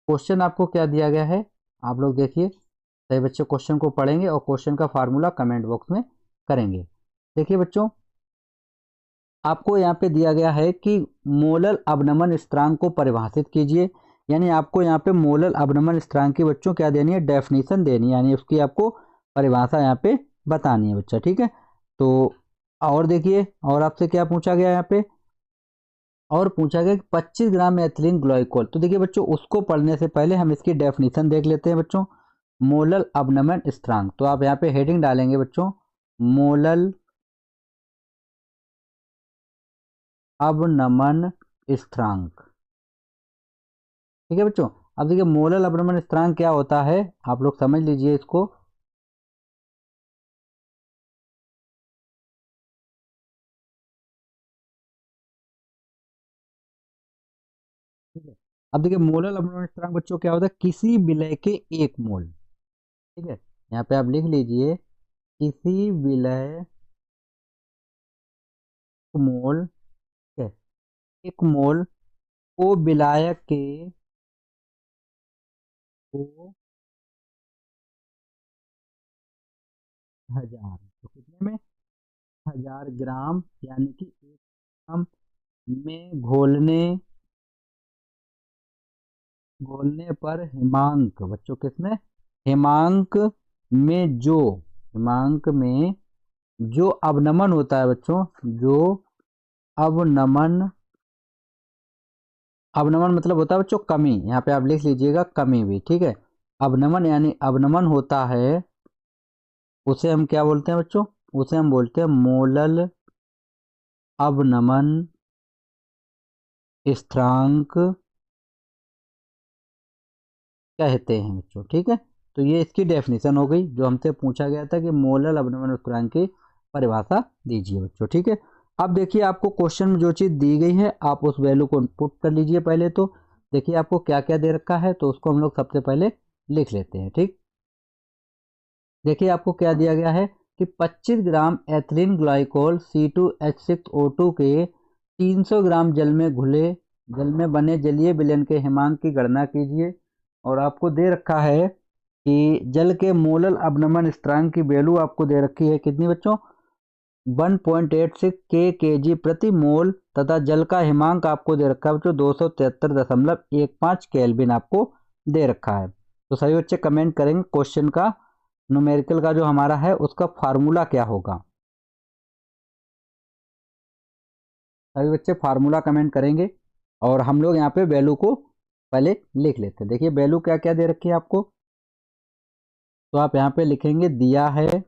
Question आपको क्या दिया गया है, आप लोग देखिए। सभी बच्चे क्वेश्चन को पढ़ेंगे और क्वेश्चन का फार्मूला कमेंट बॉक्स में करेंगे। देखिए बच्चों, आपको यहाँ पे दिया गया है कि मोलल अवनमन स्थिरांक को परिभाषित कीजिए। यानी आपको यहाँ पे मोलल अवनमन स्थिरांक की बच्चों क्या देनी है, डेफिनेशन देनी है, यानी उसकी आपको परिभाषा यहाँ पे बतानी है बच्चा। ठीक है, तो और देखिए, और आपसे क्या पूछा गया यहाँ पे, और पूछा गया कि 25 ग्राम एथिलीन ग्लाइकोल। तो देखिए बच्चों, उसको पढ़ने से पहले हम इसकी डेफिनेशन देख लेते हैं बच्चों। मोलल अवनमन स्थिरांक, तो आप यहाँ पे हेडिंग डालेंगे बच्चों, मोलल अवनमन स्थिरांक। ठीक है बच्चों, अब देखिए मोलल अवनमन स्थिरांक क्या होता है, आप लोग समझ लीजिए इसको। ठीक है, अब देखिए मोलल अवनमन स्थिरांक बच्चों क्या होता है, किसी विलय के एक मोल। ठीक है, यहाँ पे आप लिख लीजिए, किसी विलय मोल, ठीक है, एक मोल को विलायक के को 1000, तो कितने में, 1000 ग्राम, यानी कि 1 ग्राम में घोलने पर हिमांक बच्चों, किसमें, हिमांक में जो अवनमन होता है बच्चों, जो अवनमन, अवनमन मतलब होता है बच्चों कमी, यहाँ पे आप लिख लीजिएगा कमी भी। ठीक है, अवनमन यानी अवनमन होता है, उसे हम क्या बोलते हैं बच्चों, उसे हम बोलते हैं मोलल अवनमन स्थिरांक कहते हैं बच्चों। ठीक है, तो ये इसकी डेफिनेशन हो गई जो हमसे पूछा गया था कि मोलल अवनमन स्थिरांक की परिभाषा दीजिए बच्चों। ठीक है, अब देखिए आपको क्वेश्चन में जो चीज़ दी गई है आप उस वैल्यू को पुट कर लीजिए। पहले तो देखिए आपको क्या क्या दे रखा है, तो उसको हम लोग सबसे पहले लिख लेते हैं। ठीक, देखिए आपको क्या दिया गया है कि 25 ग्राम एथिलीन ग्लाइकोल C2H6O2 के 300 ग्राम जल में बने जलीय विलयन के हिमांक की गणना कीजिए। और आपको दे रखा है कि जल के मोलल अवनमन स्थिरांक की वैल्यू आपको दे रखी है कितनी बच्चों, 1.86 के जी प्रति मोल, तथा जल का हिमांक आपको दे रखा है बच्चों 273.15 केल्विन आपको दे रखा है। तो सभी बच्चे कमेंट करेंगे क्वेश्चन का न्यूमेरिकल का जो हमारा है उसका फार्मूला क्या होगा। सभी बच्चे फार्मूला कमेंट करेंगे और हम लोग यहाँ पे वैल्यू को पहले लिख लेते हैं। देखिए वैल्यू क्या क्या दे रखी है आपको, तो आप यहाँ पे लिखेंगे दिया है।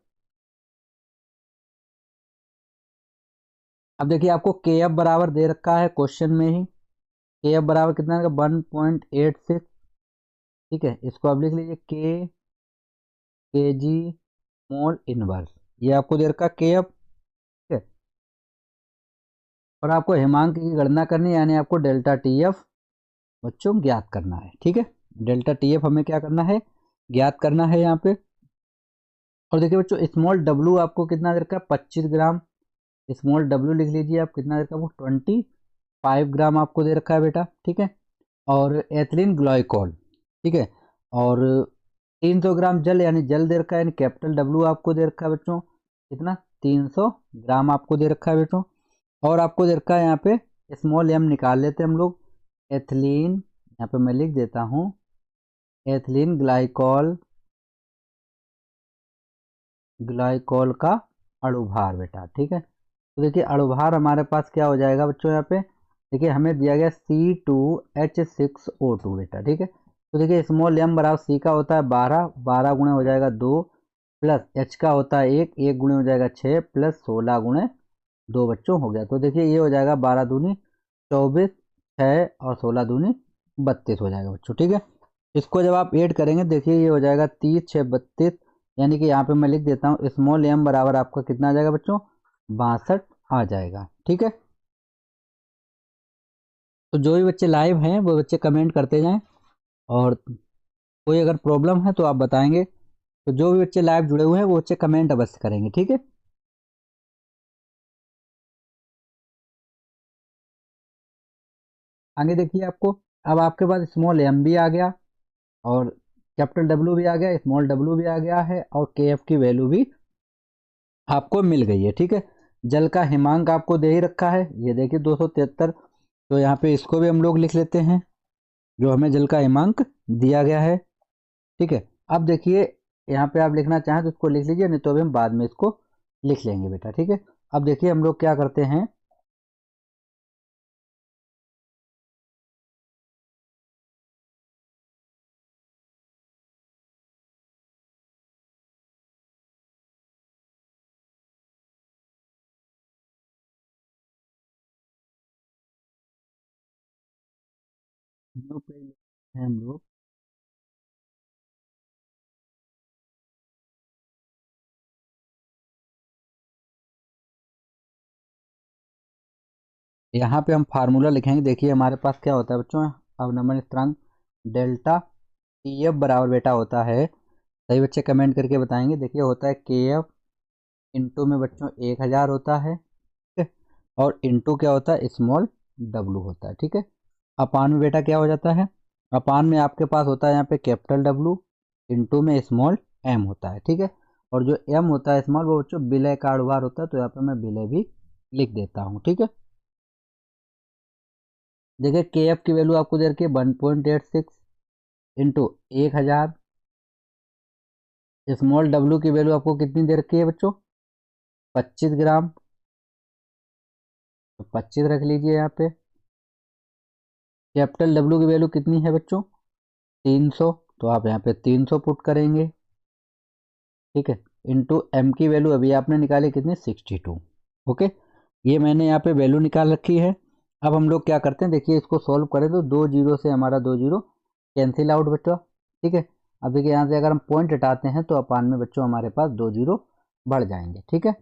अब देखिए आपको के एफ बराबर दे रखा है क्वेश्चन में ही, के एफ बराबर कितना है 1.86। ठीक है, इसको आप लिख लीजिए के जी मोल इनवर्स, ये आपको दे रखा के एफ। ठीक है, और आपको हिमांक की गणना करनी है, यानी आपको डेल्टा टी एफ बच्चों ज्ञात करना है। ठीक है, डेल्टा टी एफ हमें क्या करना है, ज्ञात करना है यहाँ पे। और देखिए बच्चों स्मॉल डब्लू आपको कितना दे रखा है, 25 ग्राम, स्मॉल डब्लू लिख लीजिए आप, कितना दे रखा है वो 25 ग्राम आपको दे रखा है बेटा। ठीक है, और एथिलीन ग्लाइकोल, ठीक है, और 300 ग्राम जल, यानी जल दे रखा है, यानी कैपिटल डब्लू आपको दे रखा है बच्चों, कितना 300 ग्राम आपको दे रखा है बेटों। और आपको दे रखा है यहाँ पे स्मॉल एम निकाल लेते हैं हम लोग, एथिलीन, यहाँ पे मैं लिख देता हूँ एथिलीन ग्लाइकोल, ग्लाइकोल का अणुभार बेटा। ठीक है, तो देखिए अणुभार हमारे पास क्या हो जाएगा बच्चों, यहाँ पे देखिए हमें दिया गया C2H6O2 बेटा। ठीक है, तो देखिए स्मॉल एम बराबर सी का होता है 12, 12 गुणे हो जाएगा 2, प्लस एच का होता है 1, 1 गुणे हो जाएगा 6, प्लस 16 गुणे 2 बच्चों हो गया। तो देखिए ये हो जाएगा 12 दूनी 24, 6 और 16 दूनी 32 हो जाएगा बच्चों। ठीक है, इसको जब आप ऐड करेंगे देखिए ये हो जाएगा 30, 6, 32, यानी कि यहाँ पे मैं लिख देता हूँ स्मॉल एम बराबर आपका कितना आ जाएगा बच्चों, 62 आ जाएगा। ठीक है, तो जो भी बच्चे लाइव हैं वो बच्चे कमेंट करते जाएं, और कोई अगर प्रॉब्लम है तो आप बताएंगे। तो जो भी बच्चे लाइव जुड़े हुए हैं वो बच्चे कमेंट अवश्य करेंगे। ठीक है, आगे देखिए आपको, अब आपके पास स्मॉल एम भी आ गया, और कैपिटल डब्ल्यू भी आ गया, स्मॉल डब्ल्यू भी आ गया है, और के एफ की वैल्यू भी आपको मिल गई है। ठीक है, जल का हिमांक आपको दे ही रखा है, ये देखिए 273। तो यहाँ पे इसको भी हम लोग लिख लेते हैं, जो हमें जल का हिमांक दिया गया है। ठीक है, अब देखिए यहाँ पे आप लिखना चाहें तो इसको लिख लीजिए, नहीं तो अभी हम बाद में इसको लिख लेंगे बेटा। ठीक है, अब देखिए हम लोग क्या करते हैं, न्यू पेज लिखते हैं हम लोग। यहाँ पे हम फार्मूला लिखेंगे। देखिए हमारे पास क्या होता है बच्चों, अवनमन स्थिरांक डेल्टा टी एफ बराबर बेटा होता है, सही बच्चे कमेंट करके बताएंगे। देखिए होता है के एफ इंटू में बच्चों 1000 होता है, ठीक है, और इंटू क्या होता है, स्मॉल डब्लू होता है। ठीक है, अपान में बेटा क्या हो जाता है, अपान में आपके पास होता है यहाँ पे कैपिटल डब्लू इंटू में स्मॉल एम होता है। ठीक है, और जो एम होता है स्मॉल, वो बच्चों विलय का अणुभार होता है, तो यहाँ पे मैं विलय भी लिख देता हूँ। ठीक है, देखिए के एफ की वैल्यू आपको दे रखी है 1.86 इंटू 1000, स्मॉल डब्लू की वैल्यू आपको कितनी दे रखी है बच्चों, 25 ग्राम, तो 25 रख लीजिए यहाँ पे। कैपिटल डब्लू की वैल्यू कितनी है बच्चों, 300, तो आप यहाँ पे 300 पुट करेंगे। ठीक है, इंटू एम की वैल्यू अभी आपने निकाली कितनी, 62। ओके, ये मैंने यहाँ पे वैल्यू निकाल रखी है। अब हम लोग क्या करते हैं, देखिए इसको सॉल्व करें तो 2 जीरो से हमारा 2 जीरो कैंसिल आउट बच्चों। ठीक है, अब देखिए यहाँ से अगर हम पॉइंट हटाते हैं तो अपान में बच्चों हमारे पास 2 जीरो बढ़ जाएंगे। ठीक है,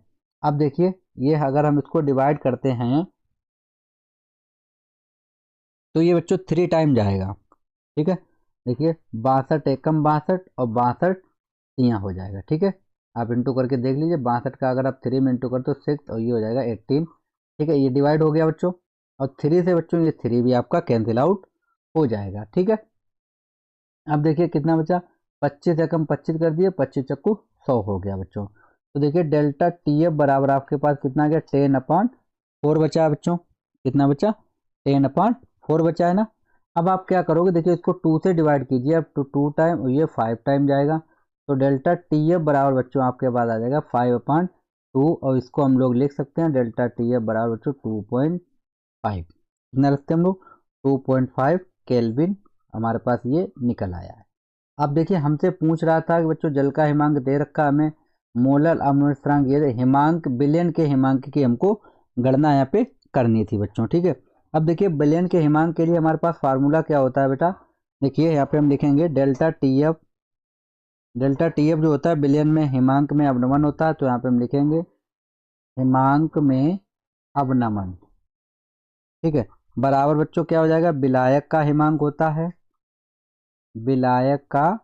अब देखिए ये अगर हम इसको डिवाइड करते हैं तो ये बच्चों 3 टाइम जाएगा। ठीक है, देखिए 62 एकम 62 और 62 यहाँ हो जाएगा। ठीक है, आप इंटू करके देख लीजिए, 62 का अगर आप 3 में इंटू करते तो 6 और ये हो जाएगा 18। ठीक है, ये डिवाइड हो गया बच्चों, और 3 से बच्चों ये 3 भी आपका कैंसिल आउट हो जाएगा। ठीक है, अब देखिए कितना बचा, 25 एकम 25 कर दिए, 25 चक्कू 100 हो गया बच्चों। तो देखिए डेल्टा टी एफ बराबर आपके पास कितना गया, 10/4 बचा है बच्चों। कितना बचा, 10/4 बचा है ना। अब आप क्या करोगे, देखिए इसको 2 से डिवाइड कीजिए, अब टू 2 टाइम और ये 5 टाइम जाएगा, तो डेल्टा टी एफ बराबर बच्चों आपके पास आ जाएगा 5/2, और इसको हम लोग लिख सकते हैं डेल्टा टी एफ बराबर बच्चों 2.5। कितना रखते हैं हम लोग, 2.5 केल्विन हमारे पास ये निकल आया है। अब देखिए हमसे पूछ रहा था कि बच्चों जल का हिमांक दे रखा हमें, मोलर अम्ल स्थिरांक, ये हिमांक बिलियन के हिमांक की हमको गणना यहाँ पे करनी थी बच्चों। ठीक है, अब देखिए बिलियन के हिमांक के लिए हमारे पास फार्मूला क्या होता है बेटा, देखिए यहाँ पे हम लिखेंगे delta T F. Delta T F जो होता है बिलियन में हिमांक में अवनमन होता है, तो यहाँ पे हम लिखेंगे हिमांक में अवनमन। ठीक है, बराबर बच्चों क्या हो जाएगा, विलायक का हिमांक होता है, विलायक का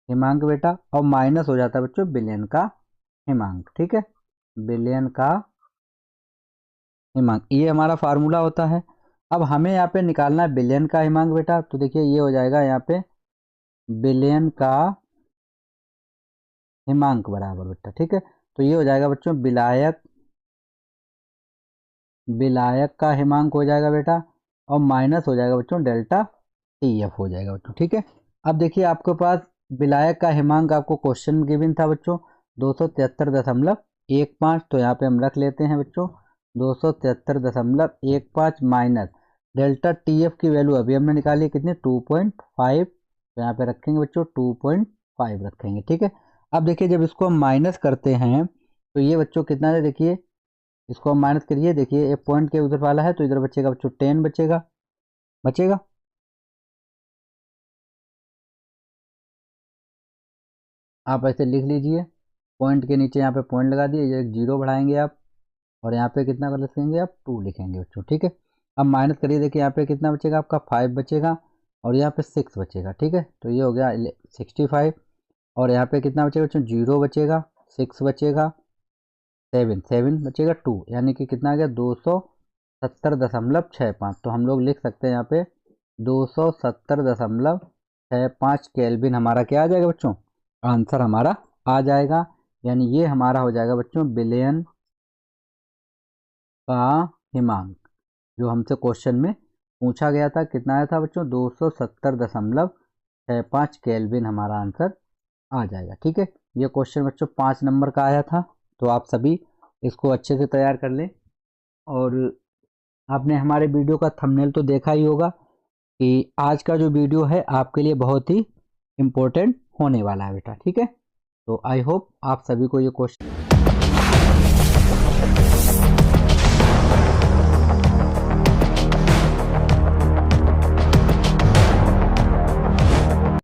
हिमांक बेटा, और माइनस हो जाता है बच्चों बिलियन का हिमांक। ठीक है, बिलियन का हिमांक, ये हमारा फार्मूला होता है। अब हमें यहाँ पे निकालना है बिलियन का हिमांक बेटा, तो देखिए ये हो जाएगा यहाँ पे बिलियन का हिमांक बराबर बेटा। ठीक है, तो ये हो जाएगा बच्चों विलायक, विलायक का हिमांक हो जाएगा बेटा, और माइनस हो जाएगा बच्चों डेल्टा टी एफ हो जाएगा बच्चों। ठीक है, अब देखिए आपके पास विलायक का हिमांक आपको क्वेश्चन में गिवन था बच्चों 273.15, तो यहाँ पे हम रख लेते हैं बच्चों 273.15 माइनस डेल्टा टी एफ की वैल्यू अभी हमने निकाली है कितनी, 2.5, तो यहाँ पे रखेंगे बच्चों 2.5 रखेंगे। ठीक है, अब देखिए जब इसको हम माइनस करते हैं तो ये बच्चों कितना है, देखिए इसको हम माइनस करिए, देखिए एक पॉइंट के उधर वाला है तो इधर बचेगा बच्चों 10 बचेगा, बचेगा। आप ऐसे लिख लीजिए, पॉइंट के नीचे यहाँ पे पॉइंट लगा दिए, ये एक जीरो बढ़ाएंगे आप, और यहाँ पे कितना कर लिखेंगे आप, 2 लिखेंगे बच्चों। ठीक है, अब माइनस करिए, देखिए यहाँ पे कितना बचेगा आपका 5 बचेगा, और यहाँ पे 6 बचेगा। ठीक है, तो ये हो गया 65, और यहाँ पे कितना बचेगा बच्चों, 0 बचेगा, 6 बचेगा, 7 बचेगा 2, यानी कि कितना आ गया 270.65। तो हम लोग लिख सकते हैं यहाँ पे 270.65 6.5 केल्विन हमारा क्या आ जाएगा बच्चों, आंसर हमारा आ जाएगा। यानी ये हमारा हो जाएगा बच्चों बिलियन का हिमांक, जो हमसे क्वेश्चन में पूछा गया था। कितना आया था बच्चों, 270.65 केल्विन हमारा आंसर आ जाएगा। ठीक है, ये क्वेश्चन बच्चों 5 नंबर का आया था। तो आप सभी इसको अच्छे से तैयार कर लें। और आपने हमारे वीडियो का थंबनेल तो देखा ही होगा कि आज का जो वीडियो है आपके लिए बहुत ही इम्पोर्टेंट होने वाला है बेटा। ठीक है, तो आई होप आप सभी को ये क्वेश्चन